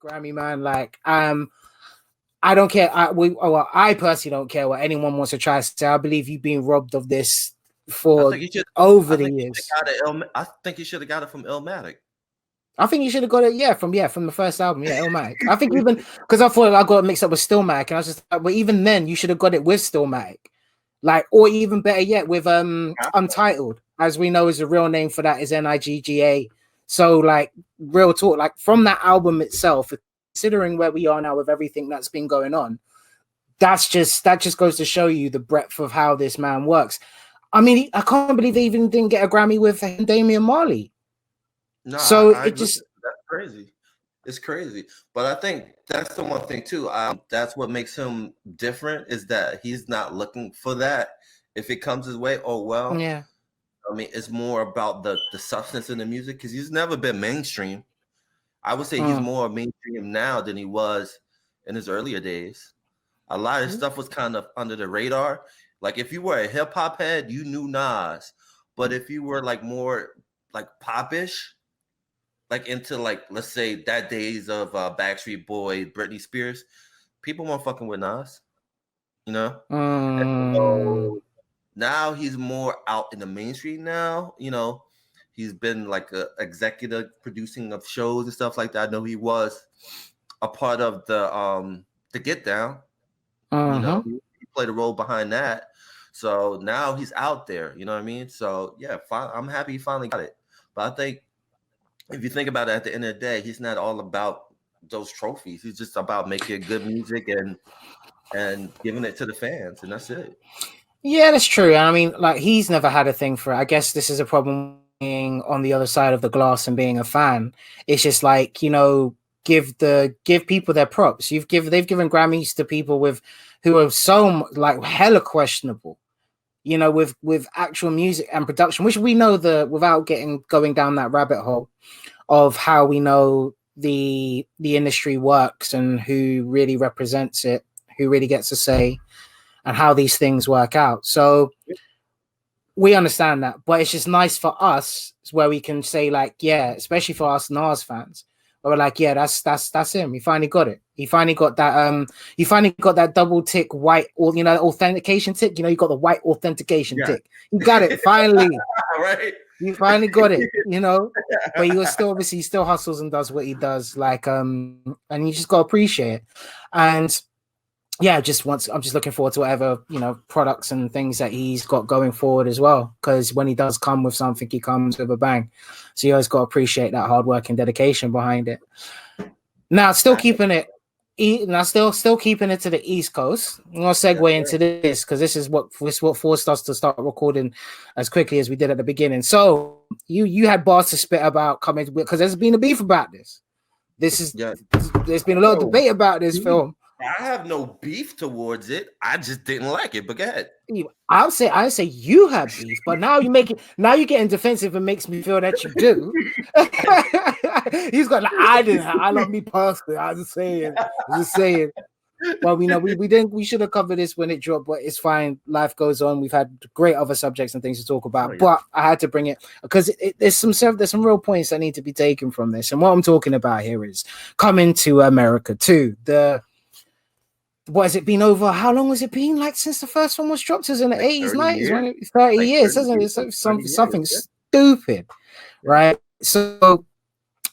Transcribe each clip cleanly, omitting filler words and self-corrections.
Grammy, man. Like, I don't care. I personally don't care what anyone wants to try to say. I believe you've been robbed of this for over the years. I think you should have got it from Illmatic. I think you should have got it, from the first album, Illmatic. I think even because I thought I got it mixed up with Stillmatic, and I was just, but even then, you should have got it with Stillmatic, like, or even better yet, with Untitled, as we know, is the real name for that is NIGGA. So, like, real talk, like from that album itself, considering where we are now with everything that's been going on, that just goes to show you the breadth of how this man works. I mean, I can't believe they even didn't get a Grammy with Damian Marley. No, so that's crazy. It's crazy. But I think that's the one thing too. That's what makes him different, is that he's not looking for that. If it comes his way, oh well. Yeah. I mean, it's more about the substance in the music, because he's never been mainstream. I would say he's more mainstream now than he was in his earlier days. A lot of stuff was kind of under the radar. Like, if you were a hip hop head, you knew Nas. But if you were like more like popish, like into, like, let's say that days of Backstreet Boys, Britney Spears, people weren't fucking with Nas, you know? So now he's more out in the mainstream now, you know? He's been like a executive producing of shows and stuff like that. I know he was a part of the Get Down. You know, he played a role behind that. So now he's out there, you know what I mean? So yeah, I'm happy he finally got it. But I think if you think about it, at the end of the day, he's not all about those trophies. He's just about making good music and giving it to the fans, and that's it. Yeah, that's true. I mean, like, he's never had a thing for it. I guess this is a problem being on the other side of the glass and being a fan. It's just like, you know, give people their props. They've given Grammys to people who are so like hella questionable, you know, with actual music and production, which we know without going down that rabbit hole of how we know the industry works and who really represents it, who really gets a say, and how these things work out. So we understand that, but it's just nice for us where we can say, like, yeah, especially for us Nas fans, where we're like, yeah, that's him. He finally got it. He finally got that. He finally got that double tick white, or, you know, authentication tick. You know, you got the white authentication tick. You got it finally. Right. You finally got it. You know, but he still hustles and does what he does. Like, and you just gotta appreciate it. And yeah, I'm just looking forward to whatever, you know, products and things that he's got going forward as well. Because when he does come with something, he comes with a bang. So you always got to appreciate that hard work and dedication behind it. Now, still keeping it to the East Coast. I'm gonna segue into this because this is what forced us to start recording as quickly as we did at the beginning. So you had bars to spit about coming, because there's been a beef about this. There's been a lot of debate about this film. I have no beef towards it. I just didn't like it. But go ahead. I say you have beef, but now you're getting defensive and makes me feel that you do. He's got like, I love me personally. I'm just saying. Well, we know we should have covered this when it dropped, but it's fine. Life goes on. We've had great other subjects and things to talk about, but I had to bring it because there's some real points that need to be taken from this. And what I'm talking about here is Coming to America 2. What has it been over? How long has it been? Like, since the first one was dropped? It was in the 80s, 90s, 30 years, isn't it? It's something stupid, right? So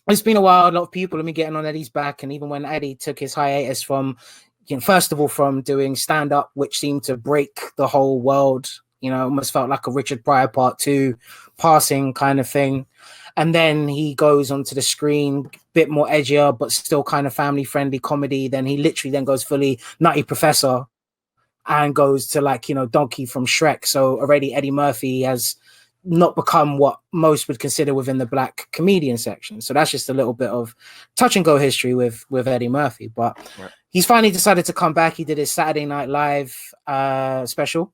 it's been a while. A lot of people have been getting on Eddie's back, and even when Eddie took his hiatus from, you know, first of all, from doing stand-up, which seemed to break the whole world, you know, almost felt like a Richard Pryor Part 2 passing kind of thing. And then he goes onto the screen, bit more edgier, but still kind of family-friendly comedy. Then he literally then goes fully Nutty Professor and goes to, like, you know, Donkey from Shrek. So already Eddie Murphy has not become what most would consider within the black comedian section. So that's just a little bit of touch and go history with Eddie Murphy. But he's finally decided to come back. He did his Saturday Night Live special,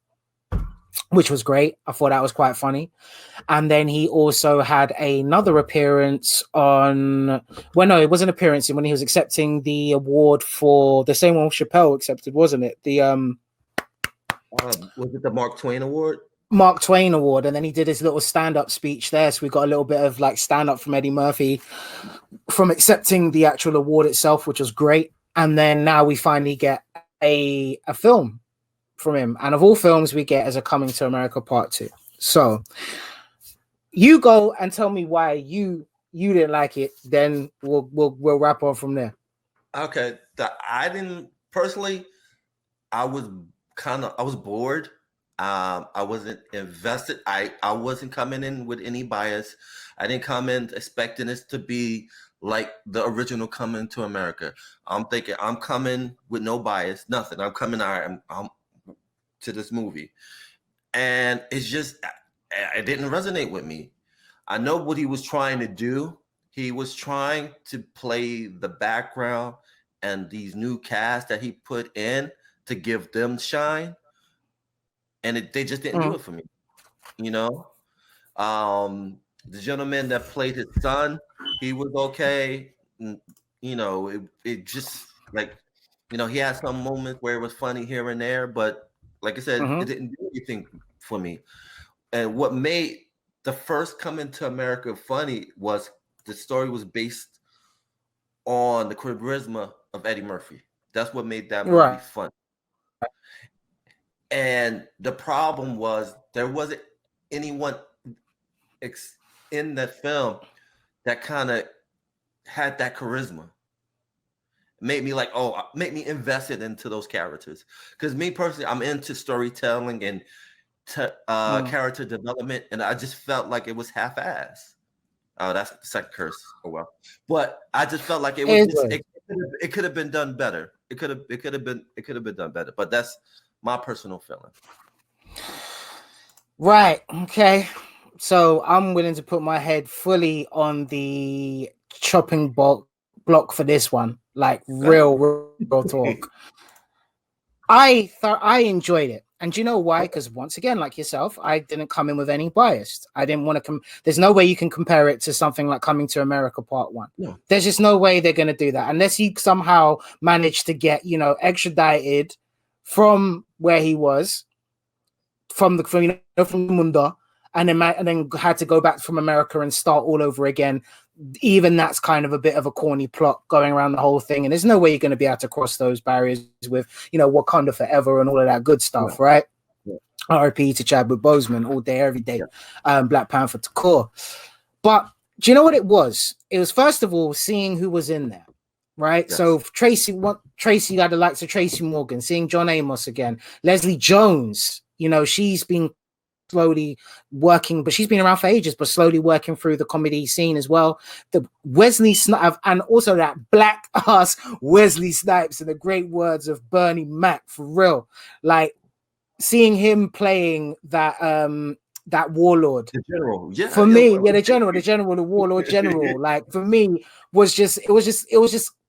which was great. I thought that was quite funny. And then he also had another appearance on, well, no, it wasn't an appearance when he was accepting the award for the same one Chappelle accepted, wasn't it? The was it the Mark Twain Award? Mark Twain Award, and then he did his little stand-up speech there. So we got a little bit of like stand-up from Eddie Murphy from accepting the actual award itself, which was great. And then now we finally get a film from him. And of all films we get as a Coming to America Part 2. So you go and tell me why you didn't like it, then we'll wrap up from there. Okay. I didn't personally, I was bored. I wasn't invested. I wasn't coming in with any bias. I didn't come in expecting this to be like the original Coming to America. I'm thinking I'm coming with no bias, nothing. I'm coming I'm to this movie, and it's just it didn't resonate with me. I know what he was trying to do. He was trying to play the background and these new cast that he put in to give them shine. And they just didn't do it for me, you know. The gentleman that played his son, he was okay. You know, it just like, you know, he had some moments where it was funny here and there, but like I said, it didn't do anything for me. And what made the first Coming to America funny was the story was based on the charisma of Eddie Murphy. That's what made that movie fun. And the problem was there wasn't anyone in that film that kind of had that charisma. It made me like, make me invested into those characters. Because me personally, I'm into storytelling and character development, and I just felt like it was half-assed. Oh, that's the second curse. Oh well, but I just felt like it was it could have been done better. It could have been done better. But that's my personal feeling. Right. Okay. So I'm willing to put my head fully on the chopping block for this one. Like real talk. I thought I enjoyed it. And do you know why? Because once again, like yourself, I didn't come in with any bias. I didn't want to there's no way you can compare it to something like Coming to America Part 1. No. There's just no way they're going to do that unless he somehow managed to get, extradited from where he was, from Munda, and then had to go back from America and start all over again. Even that's kind of a bit of a corny plot going around the whole thing, and there's no way you're going to be able to cross those barriers with Wakanda Forever and all of that good stuff, right? R.I.P. to Chadwick Boseman all day, every day. Black Panther to core. But do you know what it was? It was first of all seeing who was in there, right? Yes. So Tracy got the likes of Tracy Morgan, seeing John Amos again, Leslie Jones. She's been slowly working, but she's been around for ages, but slowly working through the comedy scene as well. The Wesley Snipes, and also that black ass Wesley Snipes, and the great words of Bernie Mac, for real. Like seeing him playing that warlord, the general, for me, the warlord general, like for me was just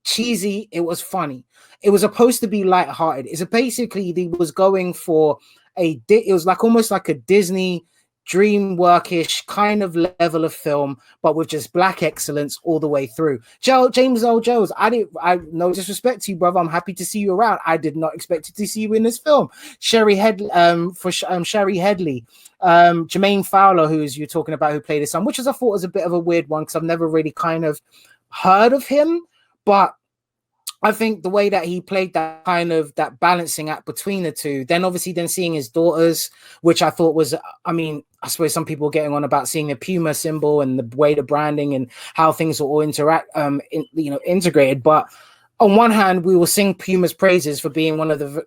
cheesy. It was funny. It was supposed to be lighthearted. It's basically he was going for it was like almost like a Disney DreamWorks-ish kind of level of film, but with just black excellence all the way through. James Earl Jones, I no disrespect to you, brother. I'm happy to see you around. I did not expect to see you in this film. Sherry Headley, Jermaine Fowler, who you're talking about, who played his son, which I thought was a bit of a weird one because I've never really kind of heard of him, but I think the way that he played that kind of that balancing act between the two, then obviously then seeing his daughters, which I thought was, I suppose some people are getting on about seeing the Puma symbol and the way the branding and how things are all integrated. But on one hand, we will sing Puma's praises for being one of the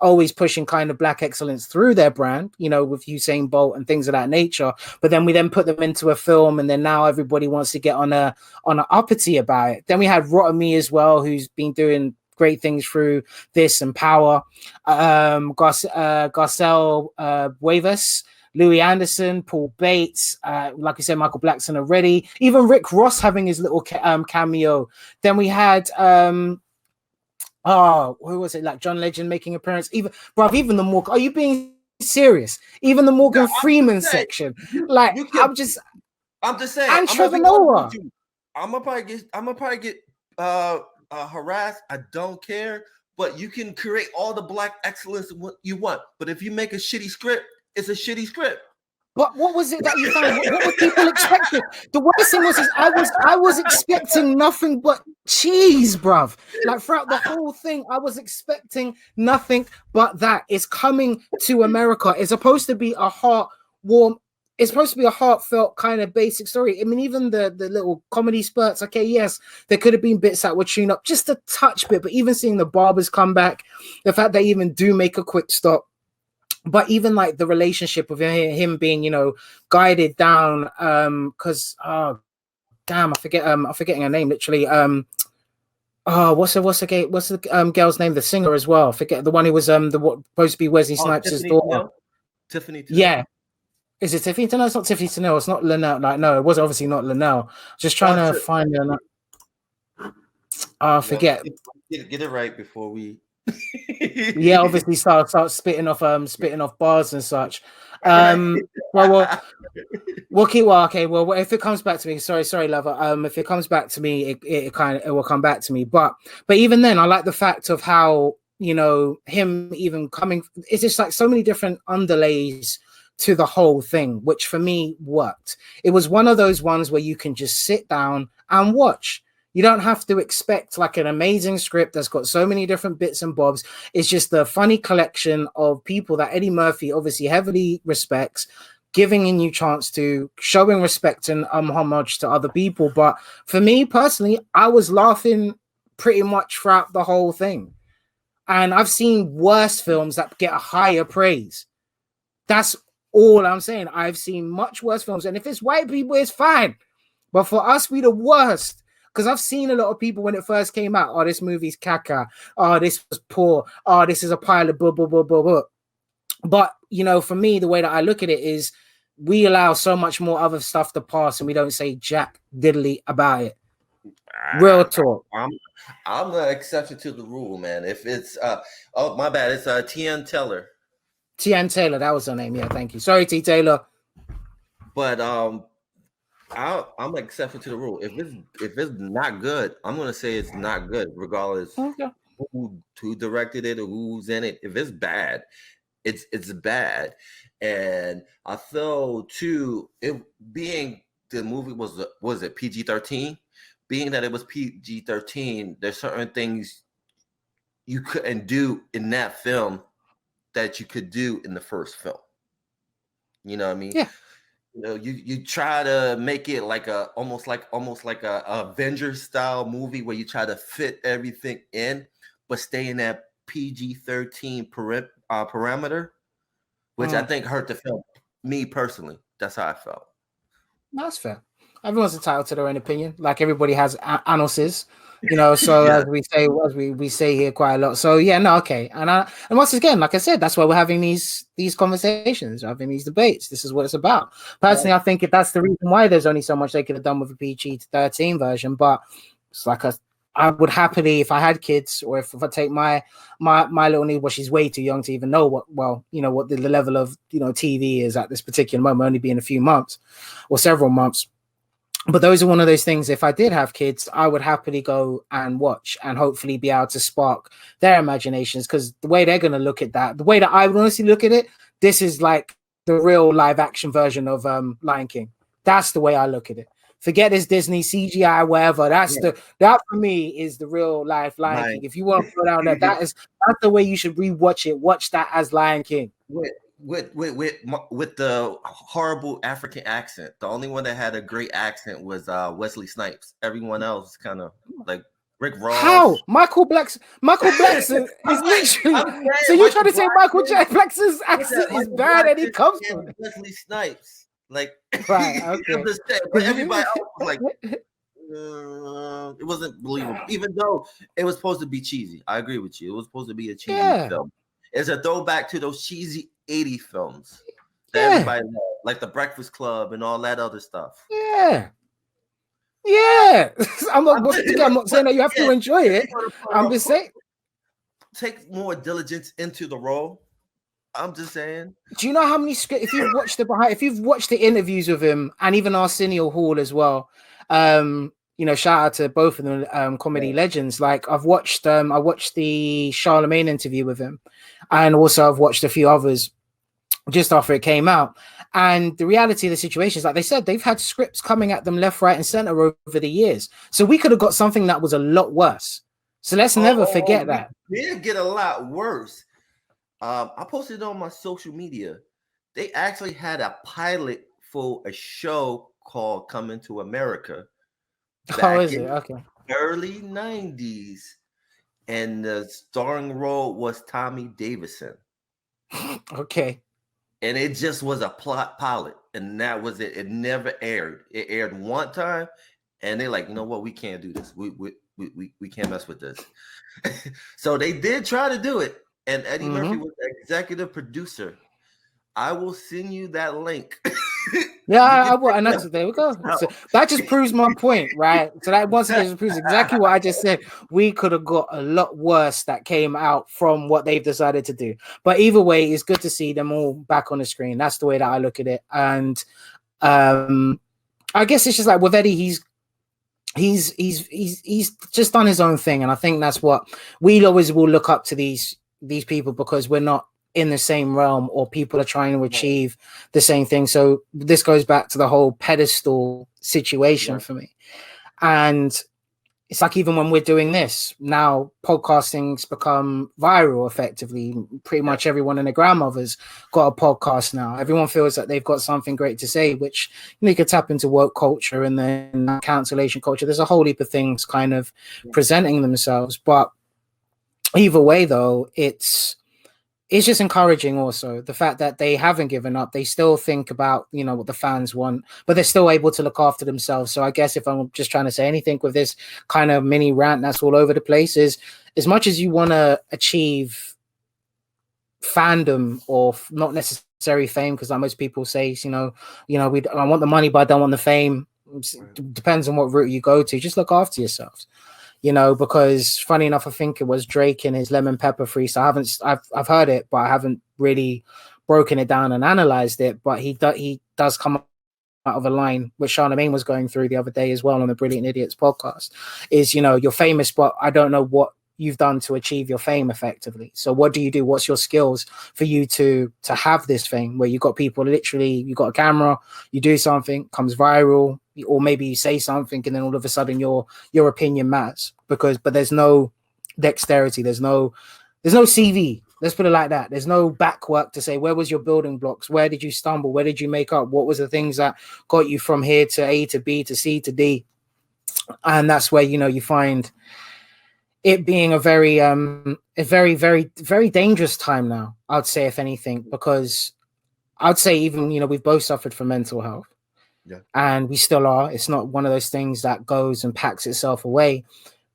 always pushing kind of black excellence through their brand, with Usain Bolt and things of that nature. But then we put them into a film, and then now everybody wants to get on a uppity about it. Then we had Rotimi as well, who's been doing great things through this and Power. Garcelle Cuevas, Louis Anderson, Paul Bates, like I said, Michael Blackson already. Even Rick Ross having his little cameo. Then we had who was it? Like John Legend making appearance. Even the Morgan. Are you being serious? Even the Morgan Freeman section. I'm just saying. And Trevor Noah. I'm gonna probably get harassed. I don't care. But you can create all the black excellence you want. But if you make a shitty script, It's a shitty script. But what was it that you found? What were people expecting? The worst thing was I was expecting nothing but cheese, bruv. Like throughout the whole thing, I was expecting nothing but that. It's coming to America. It's supposed to be a it's supposed to be a heartfelt kind of basic story. I mean, even the little comedy spurts, okay, yes, there could have been bits that were tuned up just a touch bit, but even seeing the barbers come back, the fact they even do make a quick stop. But even like the relationship of him being, you know, guided down, because damn, I'm forgetting her name literally. What's the girl's name? The singer as well. I forget the one who was supposed to be Wesley Snipes' daughter. Tiffany. Yeah. Is it Tiffany? No, it's not Tiffany Tennell. It's not Linnell. Like, no, it was obviously not Linnell. Just trying to find her. I forget. Get it right before we. Yeah, obviously start spitting off bars and such. We'll keep. Well, okay. Well, if it comes back to me, sorry, lover. If it comes back to me, it will come back to me. But even then, I like the fact of how, you know, him even coming. It's just like so many different underlays to the whole thing, which for me worked. It was one of those ones where you can just sit down and watch. You don't have to expect like an amazing script that's got so many different bits and bobs. It's just a funny collection of people that Eddie Murphy obviously heavily respects, giving a new chance to, showing respect and homage to other people. But for me personally, I was laughing pretty much throughout the whole thing. And I've seen worse films that get a higher praise. That's all I'm saying. I've seen much worse films. And if it's white people, it's fine. But for us, we the worst. Because I've seen a lot of people when it first came out, oh, this movie's caca. Oh, this was poor. Oh, this is a pile of blah, blah, blah, blah, blah. But, you know, for me, the way that I look at it is we allow so much more other stuff to pass and we don't say jack diddly about it. Real talk. I'm the exception to the rule, man. If it's, oh, my bad. It's Tian Taylor. Tian Taylor, that was her name. Yeah, thank you. Sorry, T. Taylor. But, I'm an exception to the rule. If it's not good, I'm gonna say it's not good, regardless who directed it or who's in it. If it's bad, it's bad. And I feel too, it being the movie was it PG-13? Being that it was PG-13, there's certain things you couldn't do in that film that you could do in the first film. You know what I mean? Yeah. You know, you try to make it like almost like a Avengers style movie where you try to fit everything in, but stay in that PG-13 parameter, which I think hurt the film. Me personally, that's how I felt. That's fair. Everyone's entitled to their own opinion. Like everybody has anuses, you know. So yeah. as we say here quite a lot. So yeah, no, okay. And once again, like I said, that's why we're having these conversations, having these debates. This is what it's about. Personally, I think that's the reason why there's only so much they could have done with a PG-13 version. But it's like I would happily, if I had kids, or if I take my little niece, well, she's way too young to even know what the level of, you know, TV is at this particular moment, only being a few months or several months. But those are one of those things, if I did have kids, I would happily go and watch and hopefully be able to spark their imaginations, because the way they're going to look at that, the way that I would honestly look at it, this is like the real live action version of Lion King. That's the way I look at it. Forget this Disney CGI, whatever. That for me is the real life Lion King. If you want to put out that's the way you should rewatch it. Watch that as Lion King. With the horrible African accent. The only one that had a great accent was Wesley Snipes. Everyone else kind of like Rick Ross. How? Michael Blackson is literally. So you're trying to say Michael Blackson's accent is bad and he comes from Wesley Snipes. Like, right, okay. But everybody else was like, it wasn't believable. Even though it was supposed to be cheesy. I agree with you. It was supposed to be a cheesy film. It's a throwback to those cheesy 80 films that everybody loved, like The Breakfast Club and all that other stuff. Yeah. I'm not saying that you have to enjoy it. I'm just saying, take more diligence into the role. I'm just saying. Do you know how many scripts? If you've watched the interviews with him and even Arsenio Hall as well, you know, shout out to both of them, comedy legends. Like I watched the Charlemagne interview with him, and also I've watched a few others. just after it came out. And the reality of the situation is, like they said, they've had scripts coming at them left, right, and center over the years. So we could have got something that was a lot worse. So let's never forget that. It did get a lot worse. I posted it on my social media. They actually had a pilot for a show called Coming to America. Oh, is it? Okay. Early 90s. And the starring role was Tommy Davidson. Okay. And it just was a plot pilot. And that was it. It never aired. It aired one time. And they're like, you know what? We can't do this. We can't mess with this. So they did try to do it. And Eddie Murphy was the executive producer. I will send you that link. Yeah, I will. And that's, there we go. So that just proves my point, right? So that once again just proves exactly what I just said. We could have got a lot worse that came out from what they've decided to do. But either way, it's good to see them all back on the screen. That's the way that I look at it. And I guess it's just like with Eddie, he's just done his own thing. And I think that's what we always will look up to these people, because we're not in the same realm, or people are trying to achieve the same thing. So this goes back to the whole pedestal situation for me. And it's like, even when we're doing this now, podcasting's become viral effectively. Pretty much everyone and their grandmother's got a podcast now. Everyone feels that they've got something great to say, which, you know, you could tap into woke culture and then cancellation culture. There's a whole heap of things kind of presenting themselves. But either way, though, it's just encouraging also the fact that they haven't given up. They still think about, you know, what the fans want, but they're still able to look after themselves. So I guess if I'm just trying to say anything with this kind of mini rant that's all over the place, is as much as you want to achieve fandom or not necessarily fame, because like most people say, I want the money, but I don't want the fame. It depends on what route you go to. Just look after yourselves. You know, because funny enough, I think it was Drake in his Lemon Pepper freestyle. I've heard it, but I haven't really broken it down and analyzed it. But he does come out of a line which Charlamagne was going through the other day as well on the Brilliant Idiots podcast. Is, you know, you're famous, but I don't know what you've done to achieve your fame effectively. So what do you do? What's your skills for you to have this fame, where you got people literally, you got a camera, you do something, comes viral, or maybe you say something and then all of a sudden your opinion matters, but there's no dexterity, there's no CV, let's put it like that. There's no back work to say, where was your building blocks, where did you stumble, where did you make up, what was the things that got you from here to A to B to C to D. And that's where, you know, you find it being a very very, very dangerous time now, I'd say, if anything, because I'd say even, you know, we've both suffered from mental health. Yeah. And we still are. It's not one of those things that goes and packs itself away.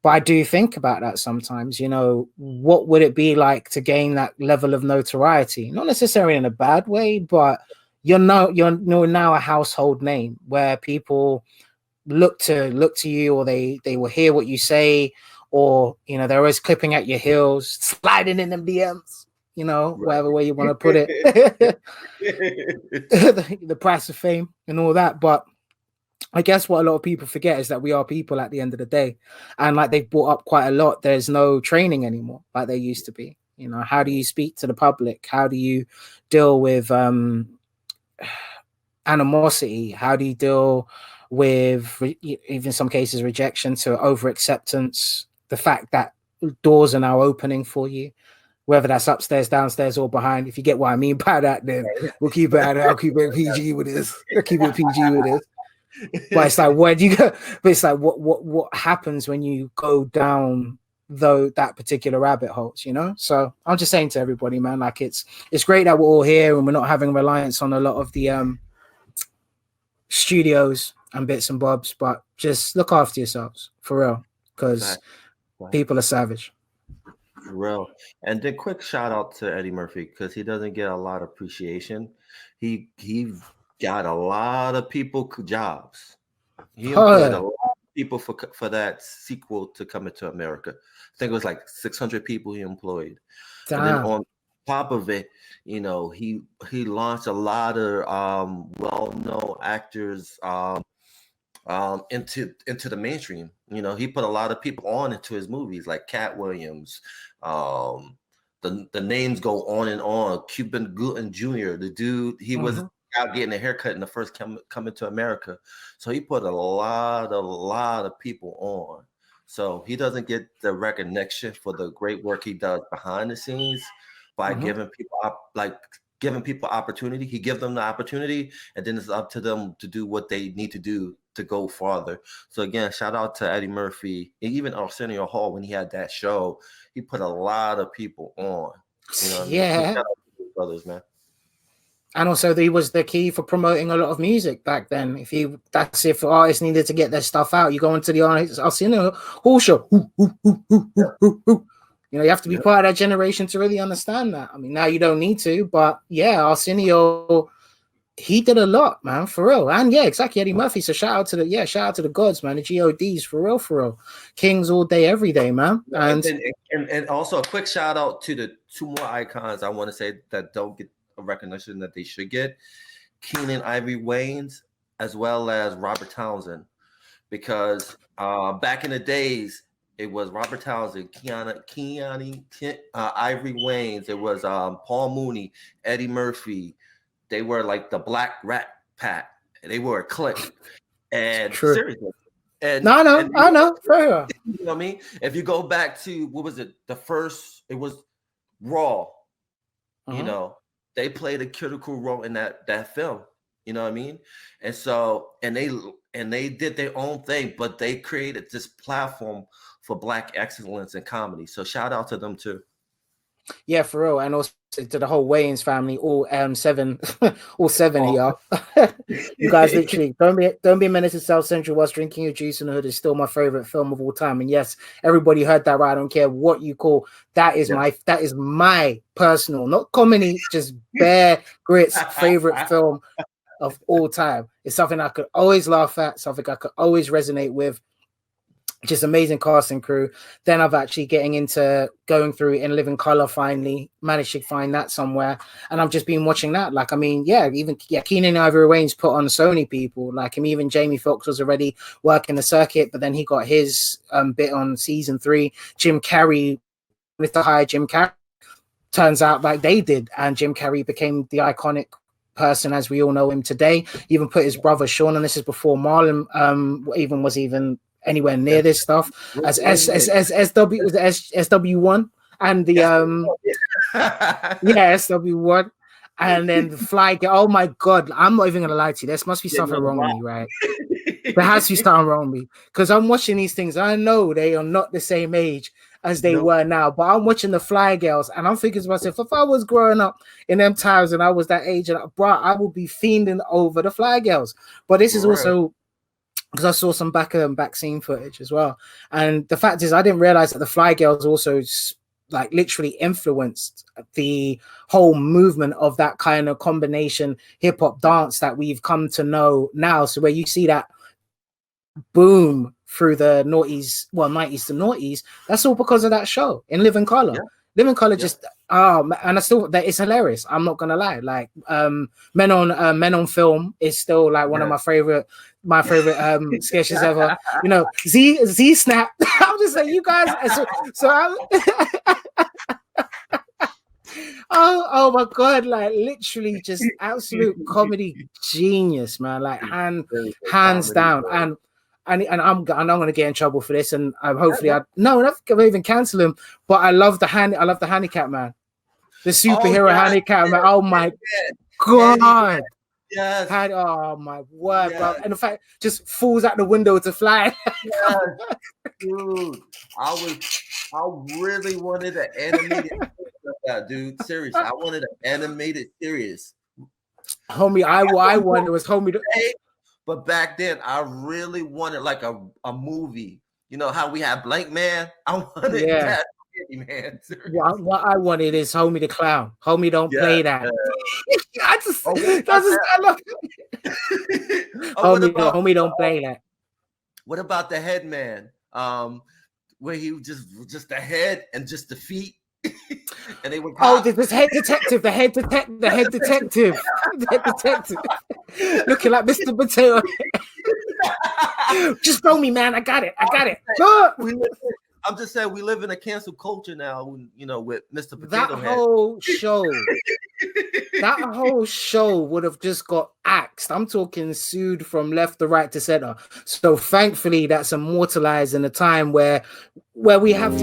But I do think about that sometimes, you know, what would it be like to gain that level of notoriety? Not necessarily in a bad way, but you're now a household name where people look to you, or they will hear what you say, or, you know, they're always clipping at your heels, sliding in them DMs, you know, whatever way you want to put it. the price of fame and all that. But I guess what a lot of people forget is that we are people at the end of the day. And like they've brought up quite a lot, there's no training anymore like there used to be. You know, how do you speak to the public? How do you deal with animosity? How do you deal with even some cases rejection to over acceptance? The fact that doors are now opening for you, whether that's upstairs, downstairs, or behind. If you get what I mean by that, then we'll keep it at it. I'll keep it PG with this. But it's like, where do you go? But it's like, what happens when you go down that particular rabbit holes, you know? So I'm just saying to everybody, man, like it's great that we're all here and we're not having reliance on a lot of the studios and bits and bobs, but just look after yourselves for real, because people are savage. Real. And then quick shout out to Eddie Murphy, because he doesn't get a lot of appreciation. He got a lot of people jobs. He employed a lot of people for that sequel to Coming to America. I think it was like 600 people he employed. Damn. And then on top of it, you know, he launched a lot of well-known actors into the mainstream. You know, he put a lot of people on into his movies, like Cat Williams, the the names go on and on. Cuban Gooding Jr., the dude, he was out getting a haircut in the first coming to America. So he put a lot of people on. So he doesn't get the recognition for the great work he does behind the scenes by giving people opportunity. He gives them the opportunity, and then it's up to them to do what they need to do to go farther. So again, shout out to Eddie Murphy, and even Arsenio Hall when he had that show. He put a lot of people on. You know what I mean? So shout out to those brothers, man. And also, he was the key for promoting a lot of music back then. If artists needed to get their stuff out, you go into the Arsenio Hall show. You know, you have to be part of that generation to really understand that. I mean, now you don't need to, but yeah, Arsenio, he did a lot, man, for real. And yeah, exactly, Eddie Murphy. So shout out to the gods, man, the GODs, for real. Kings all day, every day, man. And also a quick shout out to the two more icons I want to say that don't get a recognition that they should get: Keenan Ivory Wayans as well as Robert Townsend, because back in the days it was Robert Townsend, Ivory Wayans, it was Paul Mooney, Eddie Murphy. They were like the Black Rat Pack. They were a clique. And seriously. And I know. For real. You know what I mean? If you go back to, what was it? It was Raw. You know, they played a critical role in that film. You know what I mean? And so, and they did their own thing, but they created this platform for Black excellence in comedy. So shout out to them too. Yeah, for real. And also to the whole Wayans family, all seven here. You guys literally don't be a menace to South Central whilst drinking your juice in the hood is still my favorite film of all time. And yes, everybody heard that right. I don't care what you call that is my personal, not comedy, just bare grits favorite film of all time. It's something I could always laugh at, something I could always resonate with. Just amazing cast and crew. Then I've actually getting into going through In Living Color, finally managed to find that somewhere, and I've just been watching that. Like, I mean, Keenan Ivory Wayans put on so many people. Like him, even Jamie Foxx was already working the circuit, but then he got his bit on season 3. Jim Carrey, with the hire Jim Carrey, turns out like they did, and Jim Carrey became the iconic person as we all know him today. He even put his brother Sean, and this is before Marlon was even anywhere near this stuff, as SW1 and the SW1, and then the Fly Girl. Oh my god, I'm not even gonna lie to you, there must be something wrong with me, right? There has to be something wrong with me, because I'm watching these things. I know they are not the same age as they were now, but I'm watching the Fly Girls and I'm thinking to myself, if I was growing up in them times and I was that age, and I would be fiending over the Fly Girls. But this is also because I saw some back scene footage as well. And the fact is, I didn't realize that the Fly Girls also like literally influenced the whole movement of that kind of combination hip hop dance that we've come to know now. So where you see that boom through the 90s to noughties, that's all because of that show In Living Color. Yeah. Living Color just and I still that it's hilarious. I'm not gonna lie. Like Men on Film is still like one of my favorite sketches ever. You know, Z Snap. I'm just saying, you guys. Oh my god! Like literally, just absolute comedy genius, man. Like hands down. And I'm gonna get in trouble for this, and hopefully I'm not gonna even cancel him. But I love the handicap man, the superhero handicap man. Oh my god! Yes. Oh my word, bro! And the fact just falls out the window to fly. Yes. Dude, I really wanted an animated series of that, dude. Seriously, I wanted an animated series. Homie, I wanted was homie. But back then, I really wanted like a movie. You know how we have Blank Man? I wanted that, man. What I wanted is Homie the Clown. Homie don't play that. I love it. Homie don't play that. What about the Head Man? Where he just the head and just the feet. And they would this head detective, the head detective, looking like Mr. Potato. Just throw me, man. I got it. I'm just saying we live in a cancel culture now, you know, with Mr. Potato That Head. whole show, that whole show would have just got axed. I'm talking sued from left to right to center. So thankfully, that's immortalized in a time where we have.